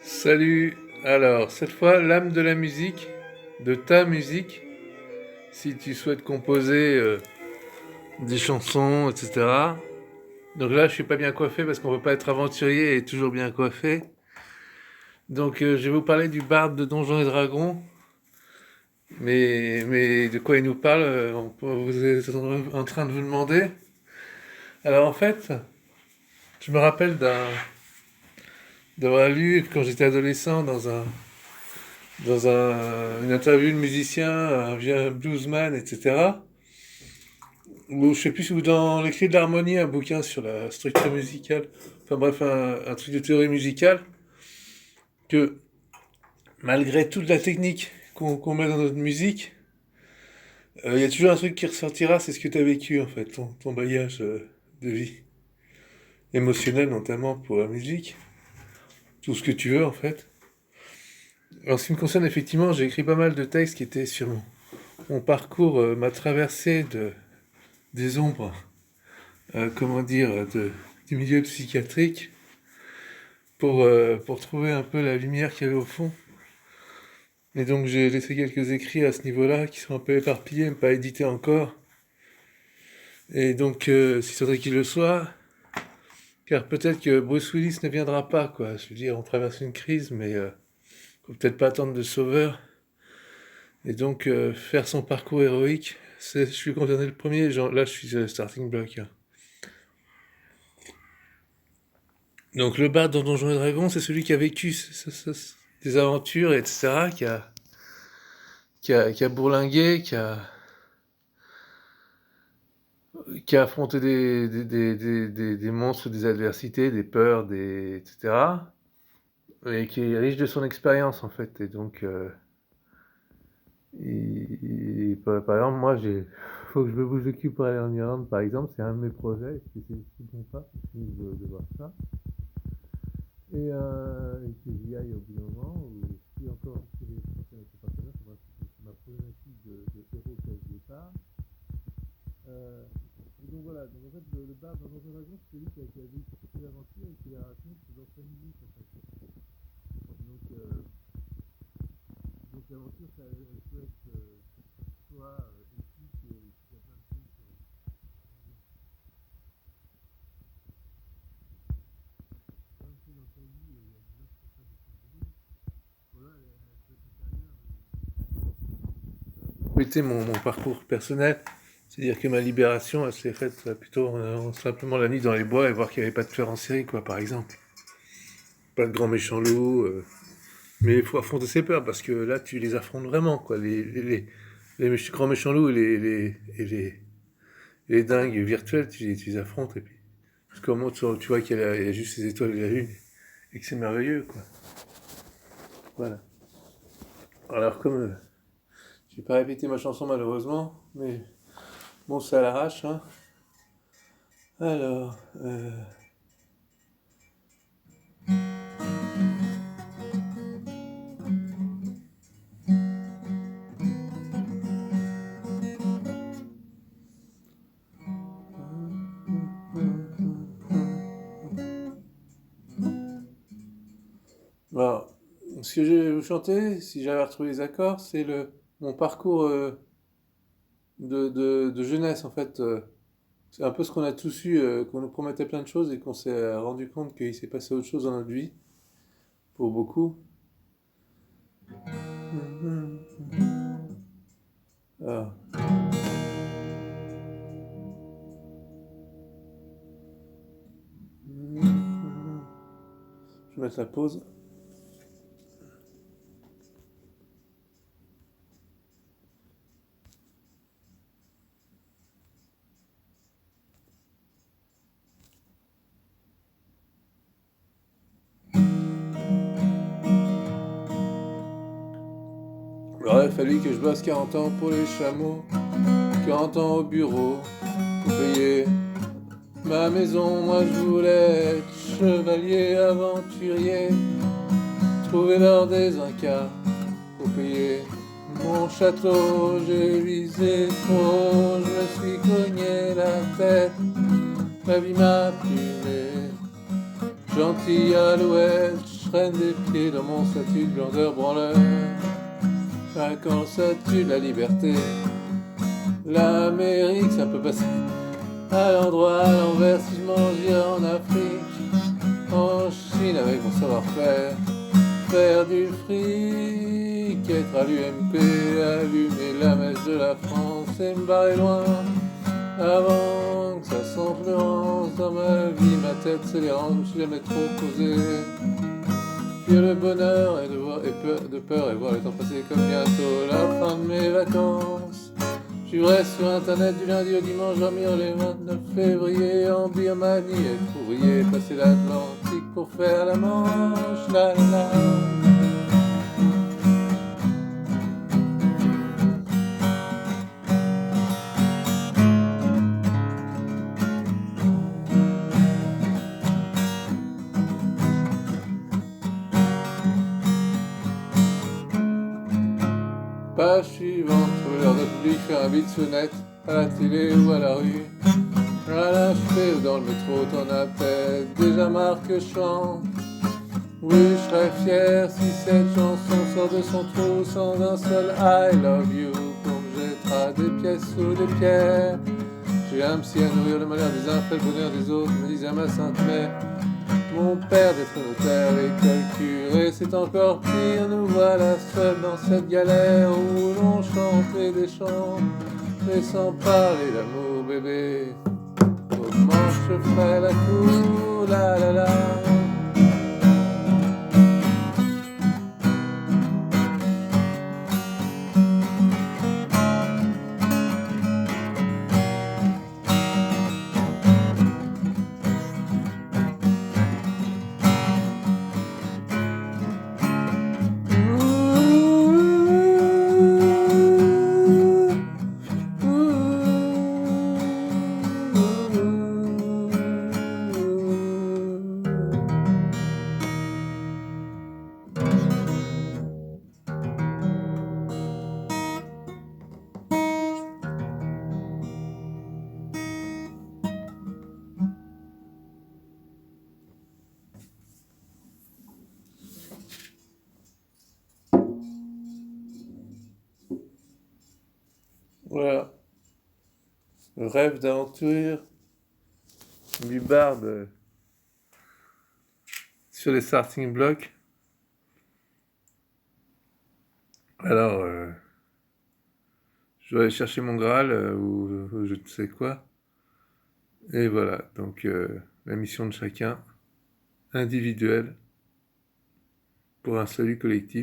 Salut. Alors, cette fois, l'âme de la musique, de ta musique, si tu souhaites composer des chansons, etc. Donc là, je suis pas bien coiffé parce qu'on peut pas être aventurier et toujours bien coiffé. Donc, je vais vous parler du barde de Donjons et Dragons. Mais de quoi il nous parle, vous êtes en train de vous demander. Alors, en fait, je me rappelle d'avoir lu quand j'étais adolescent une interview de musicien, un bluesman, etc. Ou je sais plus, ou dans Les Clés de l'harmonie, un bouquin sur la structure musicale, enfin bref, un truc de théorie musicale, que malgré toute la technique qu'on met dans notre musique, il y a toujours un truc qui ressortira, c'est ce que tu as vécu en fait, ton bagage de vie, émotionnel notamment pour la musique, tout ce que tu veux en fait. En ce qui me concerne, effectivement, j'ai écrit pas mal de textes qui étaient sur mon parcours, ma traversée des ombres, comment dire, du milieu psychiatrique pour trouver un peu la lumière qu'il y avait au fond. Et donc j'ai laissé quelques écrits à ce niveau-là qui sont un peu éparpillés, mais pas édités encore. Et donc, s'il faudrait qu'il le soit, car peut-être que Bruce Willis ne viendra pas, quoi. Je veux dire, on traverse une crise, mais faut peut-être pas attendre de sauveur. Et donc, faire son parcours héroïque, je suis concerné le premier, genre, là je suis le starting block, hein. Donc le bard dans Donjons et Dragons, c'est celui qui a vécu des aventures, etc., qui a bourlingué, qui a affronté des monstres, des adversités, des peurs, etc., et qui est riche de son expérience, en fait. Et donc, par exemple, moi, faut que je me bouge le cul pour aller en Irlande, par exemple, c'est un de mes projets, et c'est tout bon pas, de voir ça. Et que j'y aille au bout d'un moment, ou si encore inspiré avec ce partenaire, c'est ma problématique de héros au départ. Euh, et donc voilà, donc en fait le bar dans Donjons et Dragons, c'est celui qui a vécu cette aventure et qui la raconte dans sa musique en fait. Donc l'aventure, ça elle peut être soit épique et il y a plein de trucs, plein de choses dans sa vie, il y a des responsables de sa vie. Voilà, elle peut être intérieure. Compléter mon parcours personnel. C'est-à-dire que ma libération, elle s'est faite plutôt simplement la nuit dans les bois et voir qu'il n'y avait pas de tueur en série, quoi, par exemple. Pas de grand méchant loup. Mais il faut affronter ses peurs, parce que là, tu les affrontes vraiment, quoi. Grands méchants loups et les dingues virtuels, tu les affrontes. Et puis, comment tu vois il y a juste ces étoiles et la lune, et que c'est merveilleux, quoi. Voilà. Alors, comme j'ai pas répété ma chanson, malheureusement, mais bon, c'est à l'arrache, hein. Alors, alors, ce que je vais vous chanter, si j'avais retrouvé les accords, c'est mon parcours de jeunesse, en fait. C'est un peu ce qu'on a tous eu, qu'on nous promettait plein de choses et qu'on s'est rendu compte qu'il s'est passé autre chose dans notre vie, pour beaucoup. Ah. Je vais mettre la pause. Il aurait fallu que je bosse 40 ans pour les chameaux, 40 ans au bureau, pour payer ma maison. Moi je voulais être chevalier, aventurier, trouver l'or des Incas, pour payer mon château. J'ai visé trop, je me suis cogné la tête, ma vie m'a privé. Gentil alouette, traîne des pieds dans mon statut de glandeur branleur. Quand le statut de la liberté, l'Amérique, ça peut passer à l'endroit, à l'envers, si je m'en j'irai en Afrique, en Chine avec mon savoir-faire, faire du fric, être à l'UMP, allumer la messe de la France et me barrer loin, avant que ça s'influence dans ma vie, ma tête c'est les rangs, je me suis jamais trop posé. Puis le bonheur de peur et voir le temps passer comme bientôt la fin de mes vacances. Je vivrai sur internet du lundi au dimanche, dormir les 29 février en Birmanie, être ouvrier, passer l'Atlantique pour faire la Manche, la la la. Page suivante, trouver l'heure de public, faire un beat sonnette, à la télé ou à la rue. À l'HP ou dans le métro, t'en as peut-être déjà marre que je chante. Oui, je serais fier si cette chanson sort de son trou sans un seul I love you pour me jettera des pièces ou des pierres. J'ai un psy à nourrir, le malheur des uns fait le bonheur des autres, me disait ma sainte mère. Mon père d'être notaire, l'école curé, c'est encore pire. Nous voilà seuls dans cette galère où l'on chantait des chants, mais sans parler d'amour, bébé. Comment je ferais la cour, la la la. Voilà, le rêve d'aventure du barde sur les starting blocks. Alors, je dois aller chercher mon Graal ou je ne sais quoi. Et voilà, donc la mission de chacun, individuelle, pour un salut collectif.